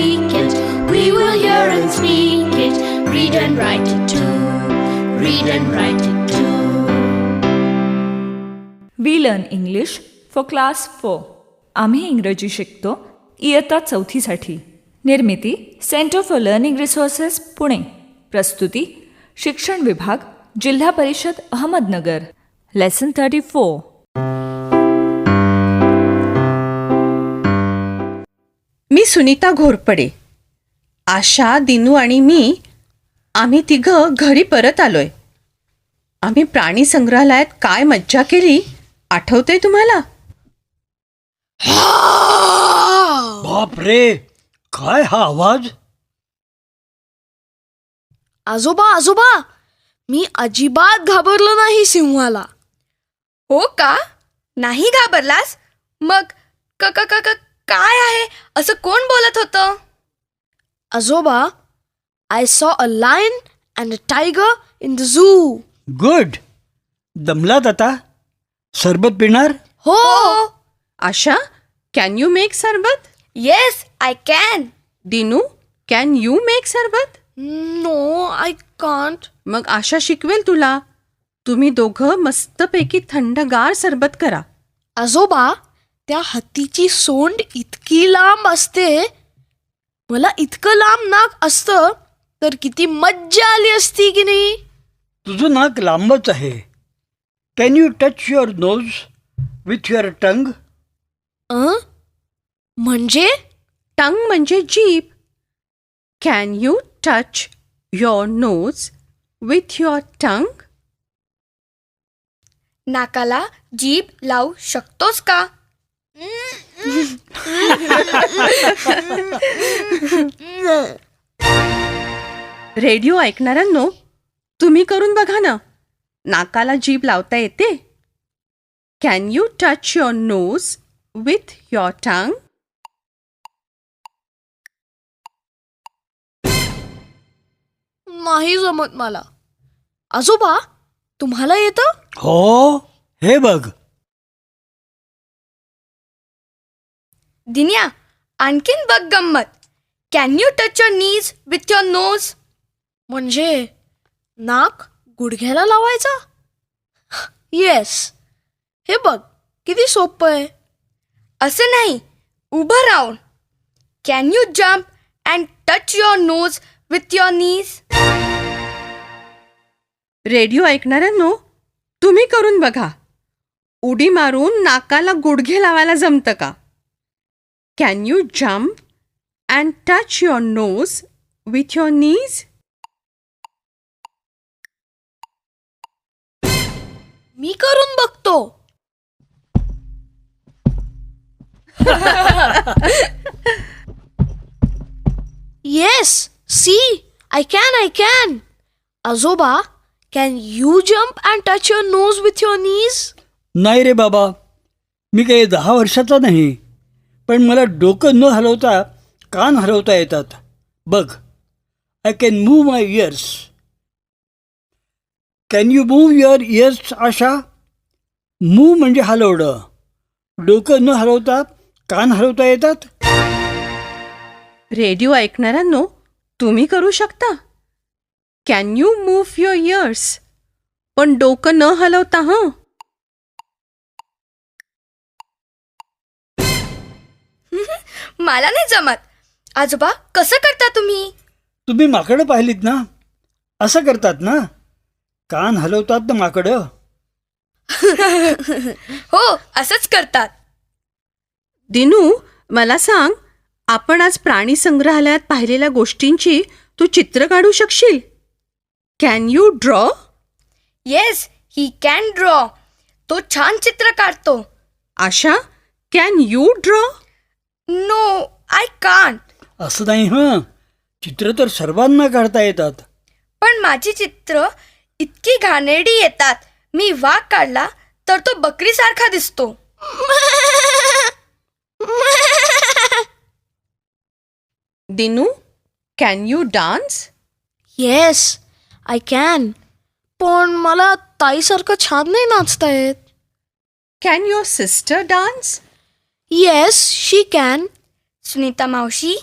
speak it. We will hear and speak it. Read and write it too. Read and write it too. We learn English for class 4. आम्ही इंग्रजी शिकतो इयत्ता 4साठी. निर्मिती centre for learning resources Pune. प्रस्तुती शिक्षण विभाग जिल्हा परिषद अहमदनगर. लेसन 34. मी सुनीता घोरपडे. आशा, दिनू आणि मी आम्ही तिघं घरी परत आलोय. आम्ही प्राणी संग्रहालयात काय मज्जा केली आठवतंय तुम्हाला? बाप रे, काय हा आवाज? आजोबा आजोबा, मी अजिबात घाबरलो नाही सिंहाला. हो का? नाही घाबरलास? मग क क क क- काय आहे? असं कोण बोलत होतं? आजोबा, I saw a lion and a tiger in the zoo. Good. दमलात आता? सरबत पिणार? हो. Asha, can you make sharbat? Yes, I can. Dinu, can you make sharbat? No, I can't. मग आशा शिकवेल तुला. तुम्ही दोघं मस्तपैकी थंडगार सरबत करा. आजोबा, त्या हत्तीची सोंड इतकी लांब असते. मला इतकं लांब नाक असतं तर किती मज्जा आली असती की नाही. तुझं नाक लांबच आहे. Can you touch your nose with your tongue? म्हणजे टंग म्हणजे जीभ. Can you touch your nose with your tongue? नाकाला जीभ लावू शकतोस का? रेडिओ ऐकणाऱ्यांनो, तुम्ही करून बघा ना. नाकाला जीभ लावता येते? Can you touch your nose with your tongue? नाही जमत मला. आजोबा, तुम्हाला येतं? हो, हे बघ. दिन्या, आणखीन बघ गंमत. Can you touch your knees with your nose? म्हणजे नाक गुडघ्याला लावायचा? येस. हे बघ किती सोपं आहे. असं नाही, उभं राहून. Can you jump and touch your nose with your knees? Radio ऐकणाऱ्यांनो, तुम्ही करून बघा. उडी मारून नाकाला गुडघे लावायला जमतं का? Can you jump and touch your nose with your knees? मी करून बघतो. Yes, see, I can. आजोबा, can you jump and touch your nose with your knees? नाही रे बाबा, मी काही 10 वर्षाचा नाही. पण मला डोकं न हलवता कान हलवता येतात. बघ, I can move my years. Can you move your ears Asha? Move म्हणजे हलवणं. डोकं न हलवता कान हलवता येतात. रेडिओ ऐकणाऱ्यांनो, तुम्ही करू शकता. Can you move your ears? पण डोकं न हलवता. हं. मला नाही जमत. आजोबा, कसं करता तुम्ही? तुम्ही माकडं पाहिलीत ना? असं करतात ना. कान हलवतात ना माकडं. हो, असंच करतात. दिनू, मला सांग, आपण आज प्राणी संग्रहालयात पाहिलेल्या गोष्टींची तू चित्र काढू शकशील? Can you draw? Yes, he can draw. तो छान चित्र काढतो. Asha, can you draw? No, I can't. असं नाही हं. चित्र तर सर्वांना काढता येतात. पण माझी चित्र इतकी घाणेरडी येतात. मी वाघ काढला तर तो बकरीसारखा दिसतो. Dinu, can you dance? Yes, I can. पण मला ताईसारखं छान नाही नाचता येत. Can your sister dance? Yes, she can. Sunita मावशी,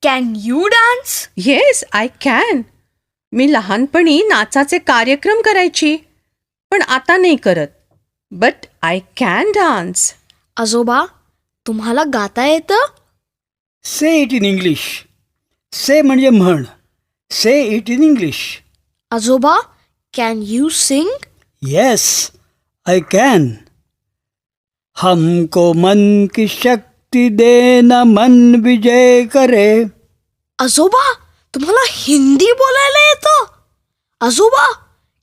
can you dance? Yes, I can. मी लहानपणी नाचाचे कार्यक्रम करायची, पण आता नाही करत. But I can dance. आजोबा, तुम्हाला गाता येतं? Say it in English. Say म्हणजे म्हण. Say it in English. आजोबा, can you sing? Yes, I can. हमको मन की शक्ति देना मन विजय करे. आजोबा, तुम्हाला हिंदी बोलायला येतं? आजोबा,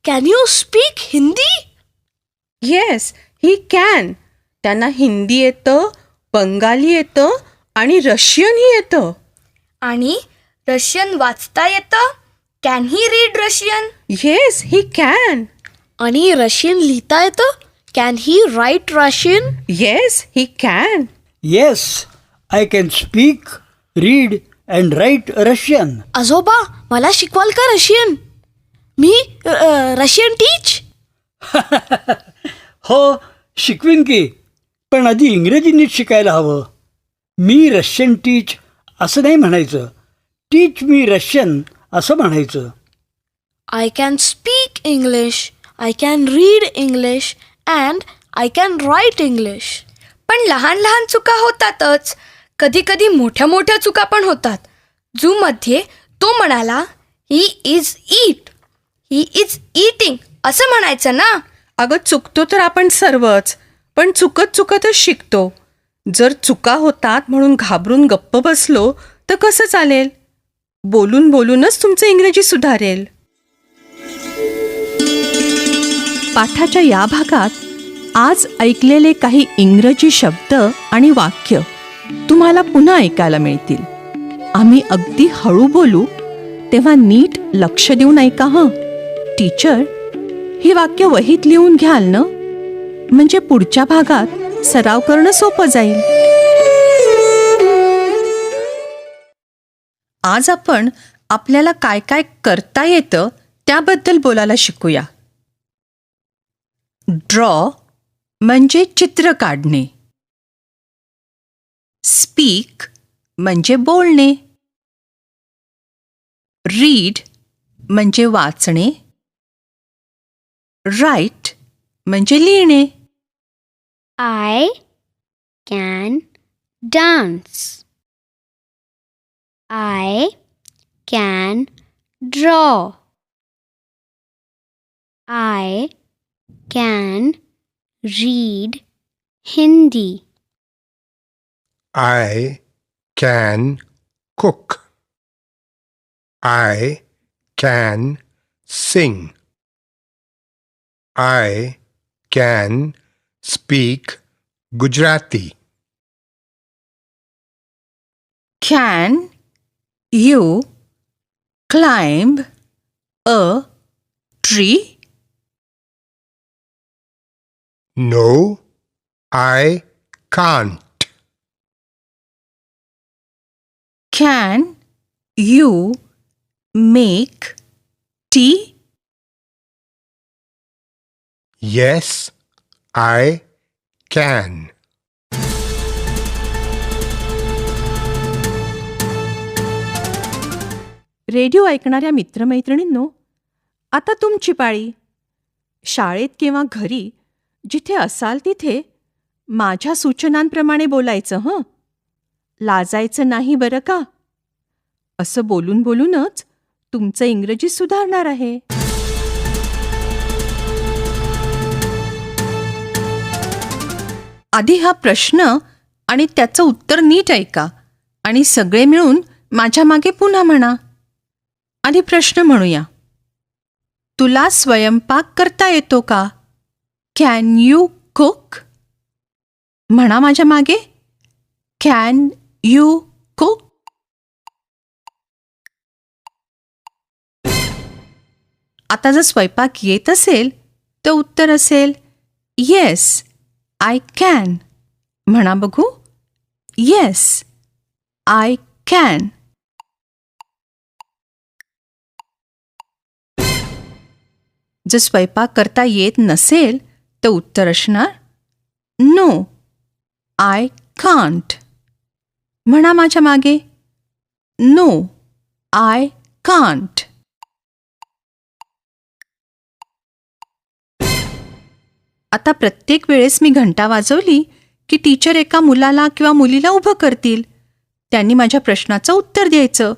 can you speak Hindi? Yes, he can. त्यांना हिंदी येतं, बंगाली येतं आणि रशियनही येतं. आणि रशियन वाचता येतं? Can he read Russian? Yes, he can. आणि रशियन लिहिता येतं? Can he write Russian? Yes, he can. Yes, I can speak, read and write Russian. आजोबा, मला शिकवाल का रशियन? मी रशियन टीच. हो, शिकवीन की. पण आधी इंग्रजी नीट शिकायला हवं. मी रशियन टीच असं नाही म्हणायचं. टीच मी रशियन असं म्हणायचं. I can speak English, I can read English and I can write English. पण लहान लहान चुका होतातच. कधी कधी मोठ्या मोठ्या चुका पण होतात. झूमध्ये तो म्हणाला he is eat, he is eating असं म्हणायचं ना. अगं, चुकतो तर आपण सर्वच, पण चुकतच शिकतो. जर चुका होतात म्हणून घाबरून गप्प बसलो तर कसं चालेल? बोलून बोलूनच तुमचं इंग्रजी सुधारेल. पाठाच्या या भागात आज ऐकलेले काही इंग्रजी शब्द आणि वाक्य तुम्हाला पुन्हा ऐकायला मिळतील. आम्ही अगदी हळू बोलू, तेव्हा नीट लक्ष देऊन ऐका हं. टीचर, ही वाक्य वहीत लिहून घ्याल ना? म्हणजे पुढच्या भागात सराव करणं सोपं जाईल. आज आपण आपल्याला काय काय करता येतं त्याबद्दल बोलायला शिकूया. ड्रॉ म्हणजे चित्र काढणे. स्पीक म्हणजे बोलणे. रीड म्हणजे वाचणे. राईट म्हणजे लिहिणे. I can dance. I can draw. I can read Hindi. I can cook. I can sing. I can speak Gujarati. Can you climb a tree? No, I can't. Can you make tea? Yes, I can. Radio ऐकणाऱ्या मित्रमैत्रिणींनो, आता तुमची पाळी. शाळेत किंवा घरी जिथे असाल तिथे माझ्या सूचनांप्रमाणे बोलायचं हं. लाजायचं नाही बरं का. असं बोलून बोलूनच तुमचं इंग्रजी सुधारणार आहे. आधी हा प्रश्न आणि त्याचं उत्तर नीट ऐका आणि सगळे मिळून माझ्या मागे पुन्हा म्हणा. आधी प्रश्न म्हणूया. तुला स्वयंपाक करता येतो का? Can you cook? म्हणा माझ्या मागे. Can you cook? आता जर स्वयंपाक येत असेल तर उत्तर असेल येस, आय कॅन. म्हणा बघू. Yes, I can. जर स्वयंपाक करता येत नसेल तर उत्तर असणार नो, आय कांट. म्हणा माझ्या मागे. No I can't. आता प्रत्येक वेळेस मी घंटा वाजवली की टीचर एका मुलाला किंवा मुलीला उभं करतील. त्यांनी माझ्या प्रश्नाचं उत्तर द्यायचं.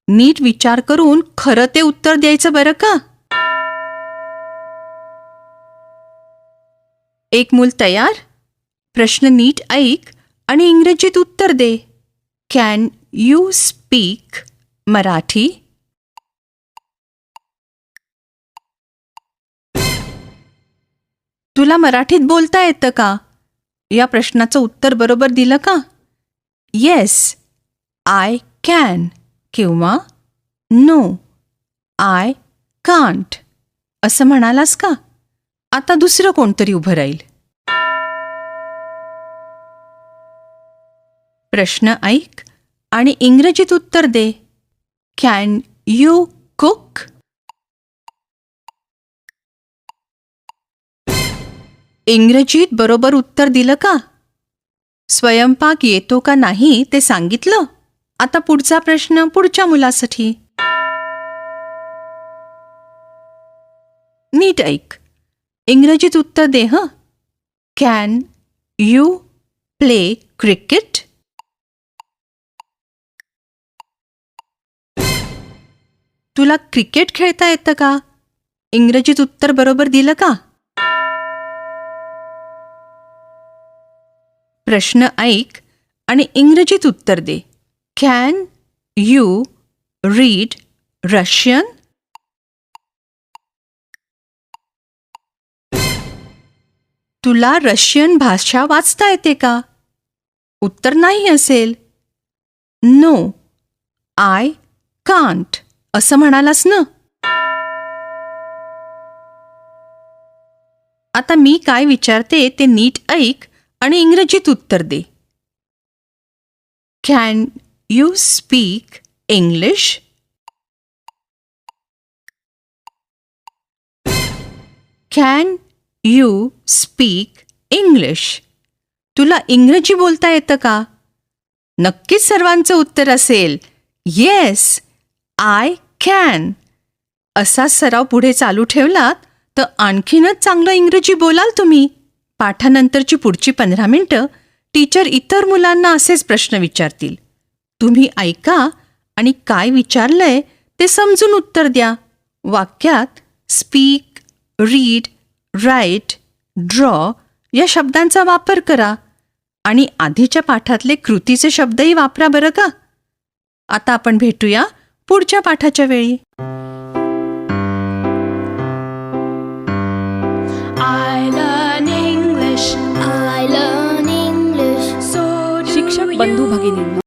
नीट विचार करून खरं ते उत्तर द्यायचं बरं का. एक मूल तयार? प्रश्न नीट ऐक आणि इंग्रजीत उत्तर दे. Can you speak Marathi? तुला मराठीत बोलता येतं का? या प्रश्नाचं उत्तर बरोबर दिलं का? येस आय कॅन किंवा नो आय कांट असं म्हणालास का? आता दुसरं कोणतरी उभं राहील. प्रश्न ऐक आणि इंग्रजीत उत्तर दे. Can you cook? इंग्रजीत बरोबर उत्तर दिलं का? स्वयंपाक येतो का नाही ते सांगितलं. आता पुढचा प्रश्न पुढच्या मुलासाठी. नीट ऐक. इंग्रजीत उत्तर दे हं. Can you play cricket? तुला क्रिकेट खेळता येतं का? इंग्रजीत उत्तर बरोबर दिलं का? प्रश्न ऐक आणि इंग्रजीत उत्तर दे. Can you read Russian? तुला रशियन भाषा वाचता येते का? उत्तर नाही असेल. नो आय कांट असं म्हणालास ना. आता मी काय विचारते ते नीट ऐक आणि इंग्रजीत उत्तर दे. Can you speak English? Can you speak English? तुला इंग्रजी बोलता येतं का? नक्कीच सर्वांचं उत्तर असेल येस आय कॅन. असा सराव पुढे चालू ठेवलात तर आणखीनच चांगलं इंग्रजी बोलाल तुम्ही. पाठानंतरची पुढची 15 मिनिटं टीचर इतर मुलांना असेच प्रश्न विचारतील. तुम्ही ऐका आणि काय विचारलंय ते समजून उत्तर द्या. वाक्यात स्पीक, रीड, राईट, ड्रॉ या शब्दांचा वापर करा आणि आधीच्या पाठातले कृतीचे शब्दही वापरा बरं का. आता आपण भेटूया पुढच्या पाठाच्या वेळी. I learn English. I learn English. So do शिक्षक you. बंधू भगिनींनो,